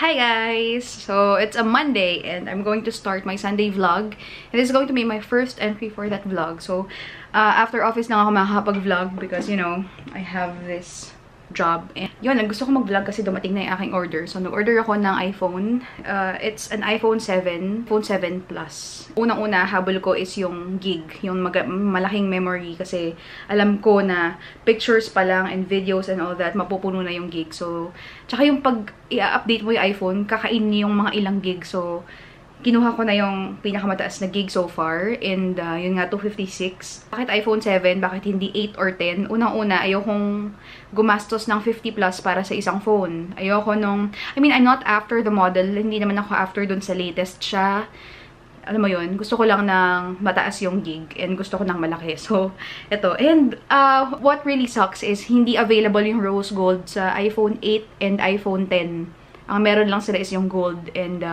Hi guys! So, it's a Monday and I'm going to start my Sunday vlog. And this is going to be my first entry for that vlog. So, after office lang ako makakapag-vlog because, you know, I have this job. And yun, gusto ko mag-vlog kasi dumating na yung aking order. So, nag-order ako ng iPhone. It's an iPhone 7, iPhone 7 Plus. Unang-una, habol ko is yung gig, yung malaking memory kasi alam ko na pictures pa lang and videos and all that, mapupuno na yung gig. So, tsaka yung pag i-update mo yung iPhone, kakain yung mga ilang gig. So, kinuha ko na yung pinakamataas na gig so far. And yun nga, 256. Bakit iPhone 7? Bakit hindi 8 or 10? Unang-una, ayokong gumastos ng 50 plus para sa isang phone. Ayoko nung... I mean, I'm not after the model. Hindi naman ako after dun sa latest siya. Alam mo yun, gusto ko lang ng mataas yung gig. And gusto ko ng malaki. So, ito. And what really sucks is hindi available yung rose gold sa iPhone 8 and iPhone 10. Ang meron lang sila is yung gold. And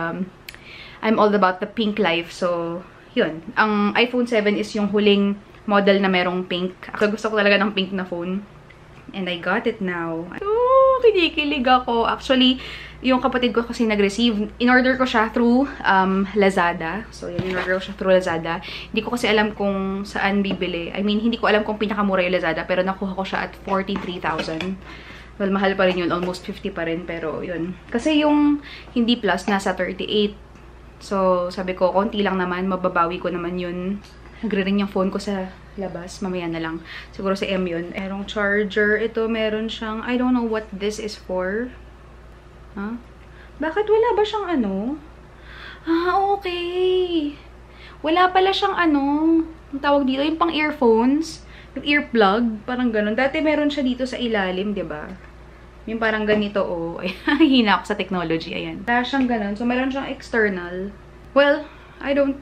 I'm all about the pink life. So, yun. Ang iPhone 7 is yung huling model na merong pink. Ako gusto ko talaga ng pink na phone. And I got it now. Oh, kinikilig ako. Actually, yung kapatid ko kasi nag-receive. In-order ko siya through Lazada. So, yun, in-order ko siya through Lazada. Hindi ko kasi alam kung saan bibili. I mean, hindi ko alam kung pinakamura yung Lazada. Pero nakuha ko siya at 43,000. Well, mahal pa rin yun. Almost 50 pa rin. Pero, yun. Kasi yung hindi plus, nasa 38. So, sabi ko, konti lang naman, mababawi ko naman yun. Nagre-ring yung phone ko sa labas, mamaya na lang. Siguro sa M yun. Merong charger. Ito, meron siyang, I don't know what this is for. Huh? Bakit wala ba siyang ano? Ah, okay. Wala pala siyang ano, ang tawag dito, yung pang earphones. Yung earplug, parang ganun. Dati meron siya dito sa ilalim, diba? Yung parang ganito, oh. Hina ako sa technology, ayan. Wala siyang ganun. So, meron siyang external. Well, I don't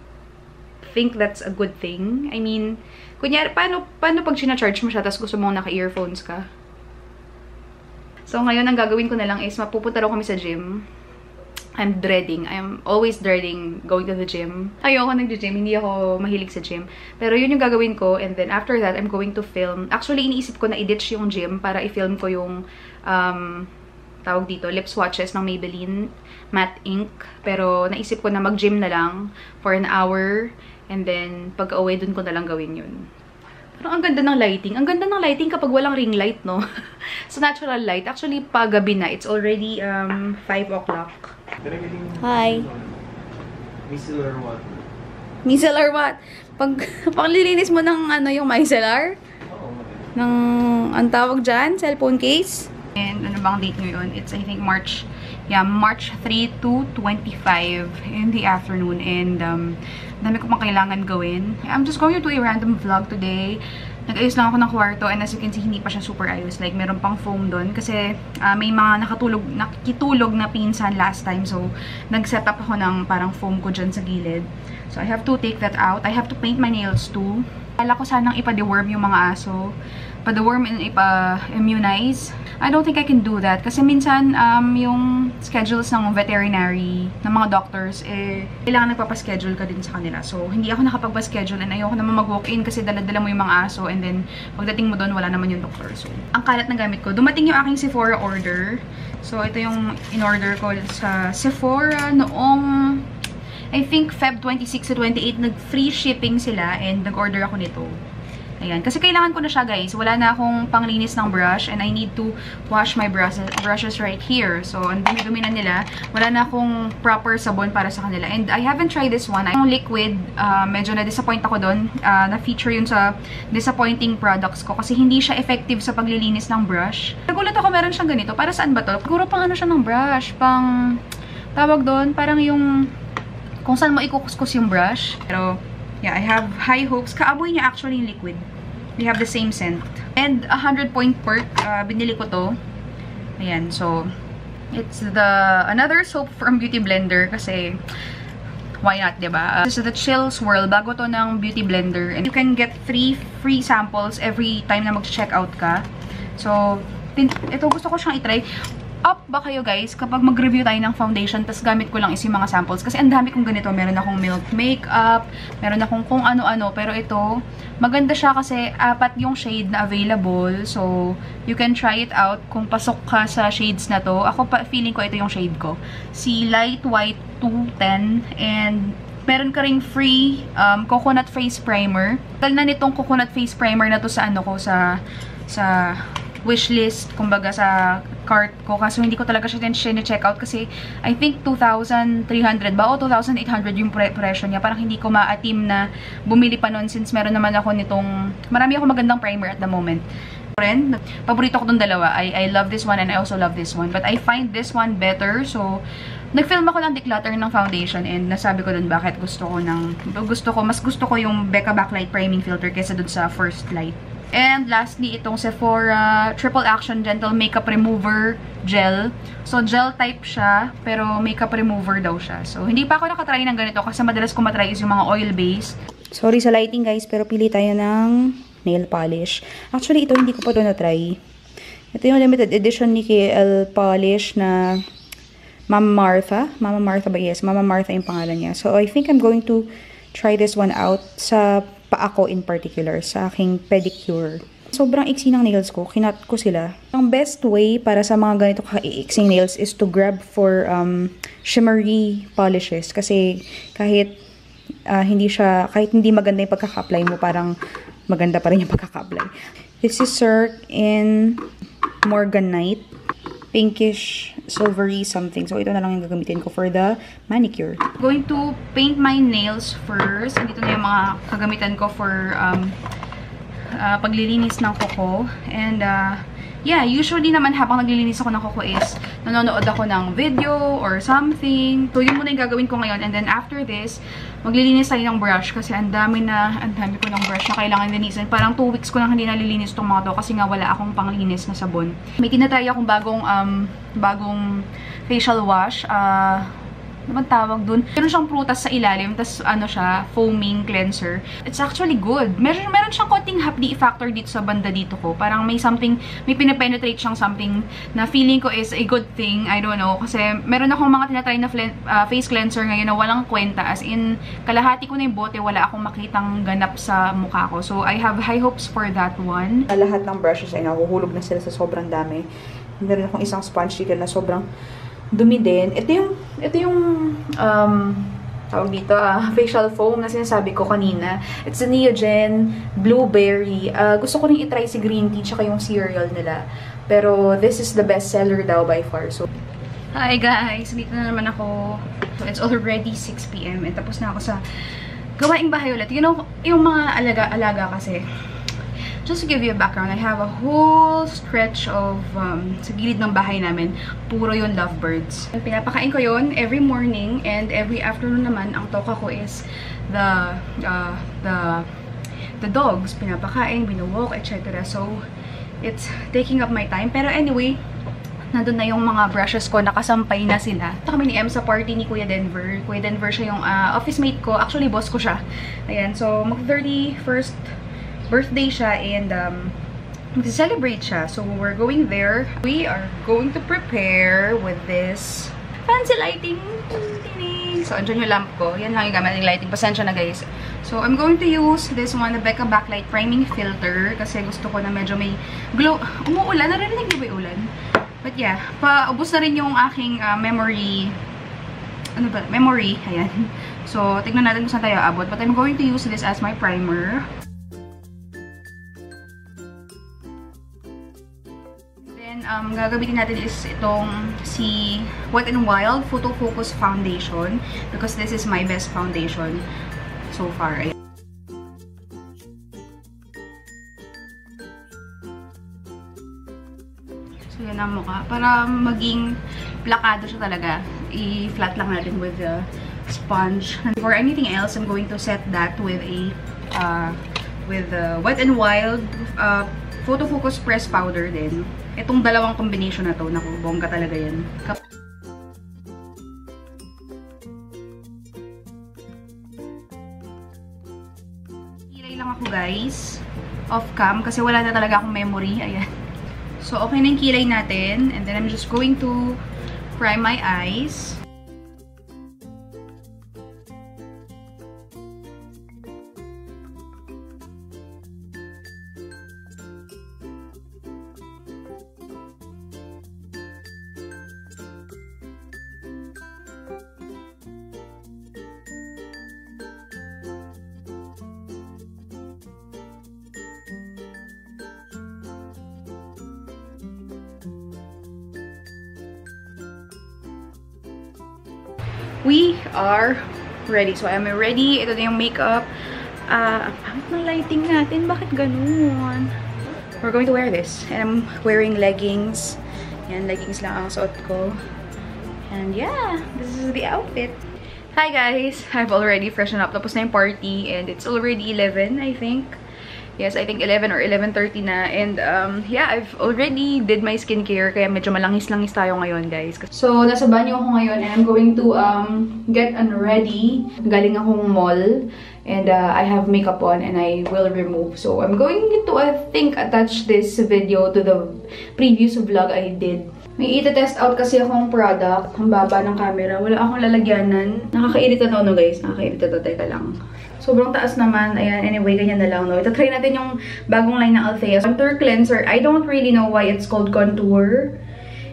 think that's a good thing. I mean, kunyari, paano pag sinacharge mo siya tapos gusto mong naka-earphones ka? So, ngayon, ang gagawin ko na lang is mapupunta raw kami sa gym. I'm always dreading going to the gym. Ayoko nag-gym, hindi ako mahilig sa gym. Pero yun yung gagawin ko, and then after that, I'm going to film. Actually, iniisip ko na i-ditch yung gym para i-film ko yung, tawag dito, lip swatches ng Maybelline Matte Ink. Pero naisip ko na mag-gym na lang for an hour, and then pag-uwi, dun ko na lang gawin yun. Pero ang ganda ng lighting. Ang ganda ng lighting kapag walang ring light, no? So, natural light. Actually, pagabi na. It's already 5 o'clock. Hi. Micellar what? Micellar what? Paglilinis mo ng ano yung micellar? Oo. Ng, ang tawag dyan? Cellphone case? And ano bang date ngayon? It's I think March 3 to 25 in the afternoon. And dami ko pang kailangan gawin. I'm just going to do a random vlog today. Nag-ayos lang ako ng kwarto, and as you can see, hindi pa siya super ayos. Like, meron pang foam doon. Kasi may mga nakitulog na pinsan last time. So, nag-set up ako ng parang foam ko dyan sa gilid. So, I have to take that out. I have to paint my nails too. Kala ko sanang ipa-deworm yung mga aso. Pa-deworm and ipa-immunize. I don't think I can do that. Kasi minsan, yung schedules ng veterinary, ng mga doctors, kailangan nagpapaschedule ka din sa kanila. So, hindi ako nakapagpa-schedule, and ayoko naman mag-walk-in kasi dala-dala mo yung mga aso, and then, pagdating mo doon, wala naman yung doctor. So, ang kalat na gamit ko. Dumating yung aking Sephora order. So, ito yung in-order ko sa Sephora noong, I think, Feb 26 to 28, nag-free shipping sila, and nag-order ako nito. Ayan. Kasi kailangan ko na siya, guys. Wala na akong panglinis ng brush, and I need to wash my brushes right here. So, ang dumi-dumi na nila. Wala na akong proper sabon para sa kanila. And I haven't tried this one. Yung liquid, medyo na-disappoint ako doon. Na-feature yun sa disappointing products ko kasi hindi siya effective sa paglilinis ng brush. Nagulat ako, meron siyang ganito. Para saan ba to? Siguro pang ano siya ng brush. Pang, tawag doon, parang yung kung saan mo ikukuskus yung brush. Pero, yeah, I have high hopes. Kaamoy niya actually yung liquid. They have the same scent. And 100 point perk. Binili ko to. Ayan, so it's another soap from Beauty Blender kasi why not, diba? This is the Chill Swirl. Bago to ng Beauty Blender. And you can get 3 free samples every time na mag-check out ka. So, ito gusto ko siyang itry. up ba kayo guys kapag mag-review tayo ng foundation tas gamit ko lang is yung mga samples? Kasi ang dami kong ganito. Meron akong Milk Makeup, meron akong kung ano-ano. Pero ito, maganda siya kasi 4 yung shade na available. So, you can try it out kung pasok ka sa shades na to. Ako feeling ko ito yung shade ko. Si Light White 210 and meron ka ring free coconut face primer. Tal na nitong coconut face primer na to sa ano ko, sa wishlist, kumbaga sa cart ko. Kaso hindi ko talaga siya check out kasi I think 2,300 ba o 2,800 yung presyo niya. Parang hindi ko ma-atim na bumili pa nun since meron naman ako nitong, marami ako magandang primer at the moment. Paborito ko tong dalawa. I love this one and I also love this one. But I find this one better. So, nag-film ako ng declutter ng foundation and nasabi ko dun bakit mas gusto ko yung Becca Backlight Priming Filter kaysa dun sa First Light. And lastly, itong Sephora Triple Action Gentle Makeup Remover Gel. So, gel type siya, pero makeup remover daw siya. So, hindi pa ako nakatry ng ganito kasi madalas ko matry is yung mga oil-based. Sorry sa lighting guys, pero pili tayo ng nail polish. Actually, ito hindi ko pa doon na-try. Ito yung limited edition ni KL polish na Mama Martha. Mama Martha ba? Yes, Mama Martha yung pangalan niya. So, I think I'm going to try this one out sa paa ko in particular, sa aking pedicure. Sobrang iksi ng nails ko. Kinat ko sila. Ang best way para sa mga ganito ka-iiksing nails is to grab for shimmery polishes. Kasi kahit hindi maganda yung pagkaka-apply mo, parang maganda pa rin yung pagkaka-apply. This is Cirque in Morganite. Pinkish, silvery something. So, ito na lang yung gagamitin ko for the manicure. Going to paint my nails first. Dito na yung mga kagamitan ko for paglilinis ng kuko. And, yeah, usually naman habang naglilinis ako ng kuko is nanonood ako ng video or something. So, yun muna yung gagawin ko ngayon. And then, after this, maglilinis tayo ng brush kasi ang dami ko ng brush na kailangan linisin. Parang 2 weeks ko nang hindi nalilinis itong mga to kasi nga wala akong panglinis na sabon. May tinatry akong bagong facial wash. Ano bang tawag dun? Meron siyang prutas sa ilalim, tas ano siya, foaming cleanser. It's actually good. Meron siyang konting hapdi factor dito sa banda dito ko. Parang may pinapenetrate siyang something na feeling ko is a good thing. I don't know. Kasi meron akong mga tinatry na face cleanser ngayon na walang kwenta. As in, kalahati ko na yung bote, wala akong makitang ganap sa mukha ko. So, I have high hopes for that one. Lahat ng brushes ay nahuhulog na sila sa sobrang dami. Meron akong isang sponge dito na sobrang dumi din. Ito yung tawag dito, facial foam na sinasabi ko kanina. It's a Neogen Blueberry. Gusto ko rin itry si green tea tsaka yung cereal nila. Pero this is the best seller daw by far. So, hi guys! Dito na naman ako. So, it's already 6 PM and tapos na ako sa gawaing bahay ulit. You know, yung mga alaga kasi, just to give you a background, I have a whole stretch of, sa gilid ng bahay namin, puro yung lovebirds. Pinapakain ko yun every morning and every afternoon naman, ang toka ko is the dogs. Pinapakain, binawalk, etc. So, it's taking up my time. Pero anyway, nandun na yung mga brushes ko, nakasampay na sila. Ito kami ni Em sa party ni Kuya Denver. Kuya Denver siya yung office mate ko. Actually, boss ko siya. Ayan, so mag-31st birthday siya and mag-celebrate siya. So, we're going there. We are going to prepare with this fancy lighting. So, andyan yung lamp ko. Yan lang yung gamit ng lighting. Pasensya na guys. So, I'm going to use this one, the Becca Backlight Priming Filter. Kasi gusto ko na medyo may glow. Umuulan. Narinig niyo ba yung ulan? But yeah, paubos na rin yung aking memory. Ano ba? Memory. Ayan. So, tignan natin kung saan tayo abot. But I'm going to use this as my primer. Gagamitin natin is itong si Wet n Wild Photo Focus Foundation because this is my best foundation so far. So, yan ang mukha. Para maging plakado siya talaga, i-flat lang natin with the sponge. And for anything else, I'm going to set that with a Wet n Wild Photo Focus Press Powder din. Itong dalawang combination na to, naku, bongga talaga yan. Hiray lang ako guys, off cam, kasi wala na talaga akong memory, ayan. So, okay na yung kilay natin. And then, I'm just going to prime my eyes. We are ready. So, I'm ready. Ito na yung makeup. Ang pangit ng lighting natin. Bakit ganun? We're going to wear this. And I'm wearing leggings. Yan, leggings lang ang suot ko. And yeah, this is the outfit. Hi guys! I've already freshened up. Tapos na yung party. And it's already 11, I think. Yes, I think 11 or 11:30 na. And yeah, I've already did my skincare. Kaya medyo malangis-langis tayo ngayon, guys. So, nasa banyo ako ngayon. And I'm going to get ready. Galing akong mall. And I have makeup on and I will remove. So, I'm going to, I think, attach this video to the previous vlog I did. May ita-test out kasi akong product. Ang baba ng camera. Wala akong lalagyanan. Nakakairita na, no, guys? Nakakairita to. Teka lang. Sobrang taas naman. Ayan, anyway, ganyan na lang, no? Ito, try natin yung bagong line ng Althea. Contour cleanser. I don't really know why it's called contour.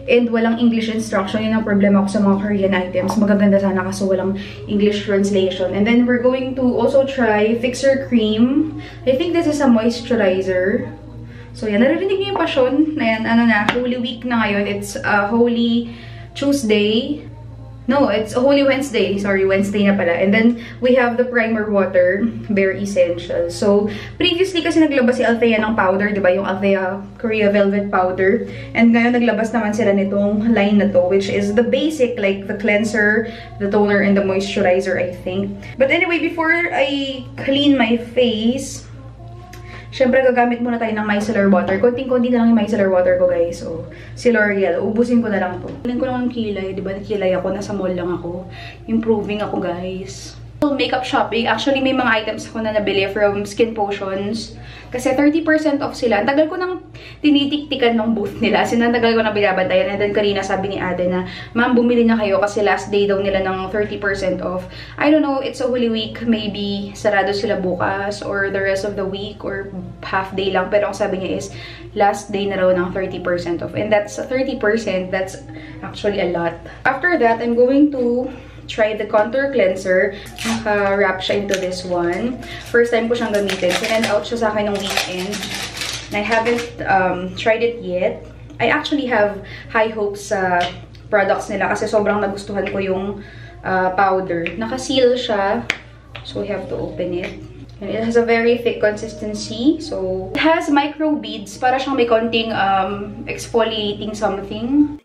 And walang English instruction. Yun ang problema ko sa mga Korean items. Magaganda sana kaso walang English translation. And then, we're going to also try Fixer Cream. I think this is a moisturizer. So, yan. Naririnig niyo yung passion. Ayan, ano na, Holy Week na ngayon. It's Holy Tuesday. No, it's Holy Wednesday. Sorry, Wednesday na pala. And then, we have the primer water. Bare Essential. So, previously kasi naglabas si Althea ng powder, di ba? Yung Althea Korea Velvet Powder. And ngayon, naglabas naman sila nitong line na to, which is the basic, like the cleanser, the toner, and the moisturizer, I think. But anyway, before I clean my face, syempre, gagamit muna tayo ng micellar water. Konting-konti na lang yung micellar water ko, guys. So, si L'Oreal. Ubusin ko na lang to. Tingnan ko lang ng kilay. Diba, nakilay ako. Nasa mall lang ako. Improving ako, guys. Makeup shopping. Actually, may mga items ako na nabili from Skin Potions. Kasi 30% off sila. Ang tagal ko nang tinitik-tikan ng booth nila. As in, ang tagal ko nang binabantayan. And then, kanina sabi ni ate na, ma'am, bumili na kayo kasi last day daw nila ng 30% off. I don't know, it's a Holy Week. Maybe sarado sila bukas or the rest of the week or half day lang. Pero ang sabi niya is, last day na raw ng 30% off. And that's 30%. That's actually a lot. After that, I'm going to try the contour cleanser. Naka-wrap siya into this one. First time ko siyang gamitin. Sinend out siya sa akin ng weekend. And I haven't tried it yet. I actually have high hopes sa products nila kasi sobrang nagustuhan ko yung powder. Naka-seal siya. So, we have to open it. And it has a very thick consistency. So, it has micro beads. Para siyang may konting exfoliating something.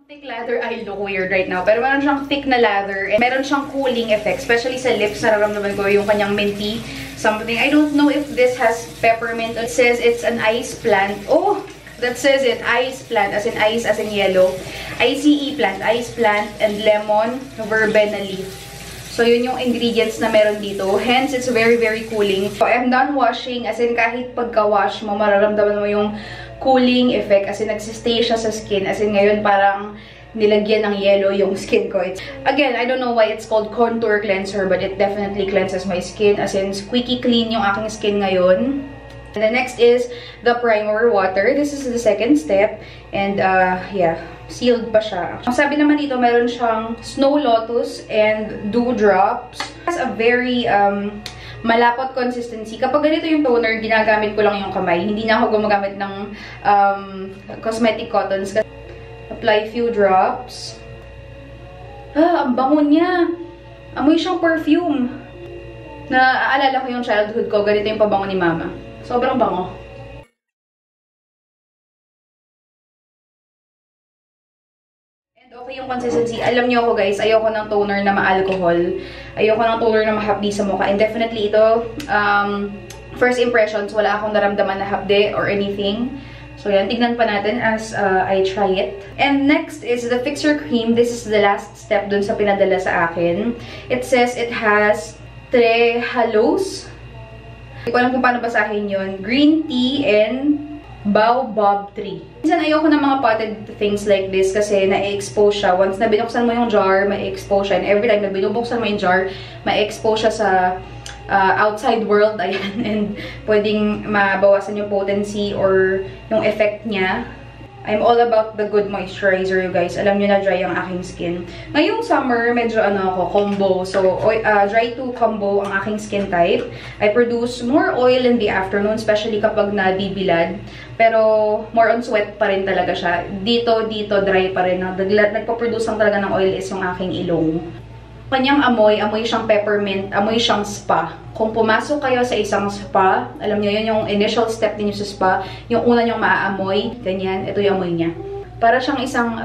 Thick lather, I look weird right now. Pero meron siyang thick na lather. And meron siyang cooling effect. Especially sa lips, nararamdaman ko yung kanyang minty something. I don't know if this has peppermint. It says it's an ice plant. Oh! That says it. Ice plant. As in ice, as in yellow. ICE plant. Ice plant and lemon verbena leaf. So, yun yung ingredients na meron dito. Hence, it's very, very cooling. So, I'm done washing. As in, kahit pagka-wash mo, mararamdaman mo yung cooling effect. As in, nagsistay siya sa skin. As in, ngayon parang nilagyan ng yellow yung skin ko. Again, I don't know why it's called contour cleanser, but it definitely cleanses my skin. As in, squeaky clean yung aking skin ngayon. And the next is the primer water. This is the second step. And, yeah, sealed pa siya. Ang sabi naman dito, meron siyang Snow Lotus and Dewdrops. It has a very malapot consistency. Kapag ganito yung toner, ginagamit ko lang yung kamay. Hindi na ako gumagamit ng cosmetic cottons. Apply few drops. Ang bango niya. Amoy siyang perfume. Naaalala ko yung childhood ko. Ganito yung pabango ni mama. Sobrang bango. Okay yung consistency. Alam niyo ako guys, ayoko ng toner na ma-alcohol. Ayoko ng toner na mahapdi sa mukha. And definitely ito, first impressions, wala akong naramdaman na hapde or anything. So yan, tignan pa natin as I try it. And next is the Fixer Cream. This is the last step dun sa pinadala sa akin. It says it has Trehalose. Hindi ko alam kung paano basahin yun. Green tea and baobab tree. Minsan ayoko ng mga potted things like this kasi na-expose siya. Once na binuksan mo yung jar, ma-expose siya. And every time na binubuksan mo yung jar, ma-expose siya sa outside world. Ayan. And pwedeng mabawasan yung potency or yung effect niya. I'm all about the good moisturizer, you guys. Alam nyo na dry ang aking skin. Ngayong summer, medyo combo. So, dry to combo ang aking skin type. I produce more oil in the afternoon, especially kapag nabibilad. Pero, more on sweat pa rin talaga siya. Dito, dry pa rin. Nagpo-produce lang talaga ng oil is yung aking ilong. Kanyang amoy siyang peppermint, amoy siyang spa. Kung pumasok kayo sa isang spa, alam niyo yun yung initial step niyo sa spa, yung una niyong maaamoy, ganyan, ito yung amoy niya. Para siyang isang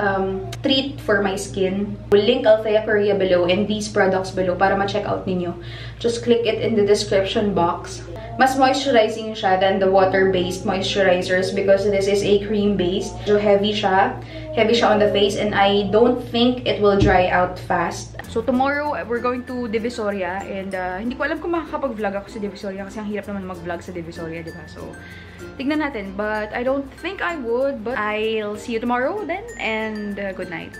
treat for my skin. We'll link Althea Korea below and these products below para ma-check out ninyo. Just click it in the description box. Mas moisturizing siya than the water-based moisturizers because this is a cream-based. So heavy siya on the face and I don't think it will dry out fast. So tomorrow, we're going to Divisoria and hindi ko alam kung makakapag-vlog ako sa Divisoria kasi ang hirap naman mag-vlog sa Divisoria, diba? So, tignan natin. But I don't think I would. But I'll see you tomorrow then and good night.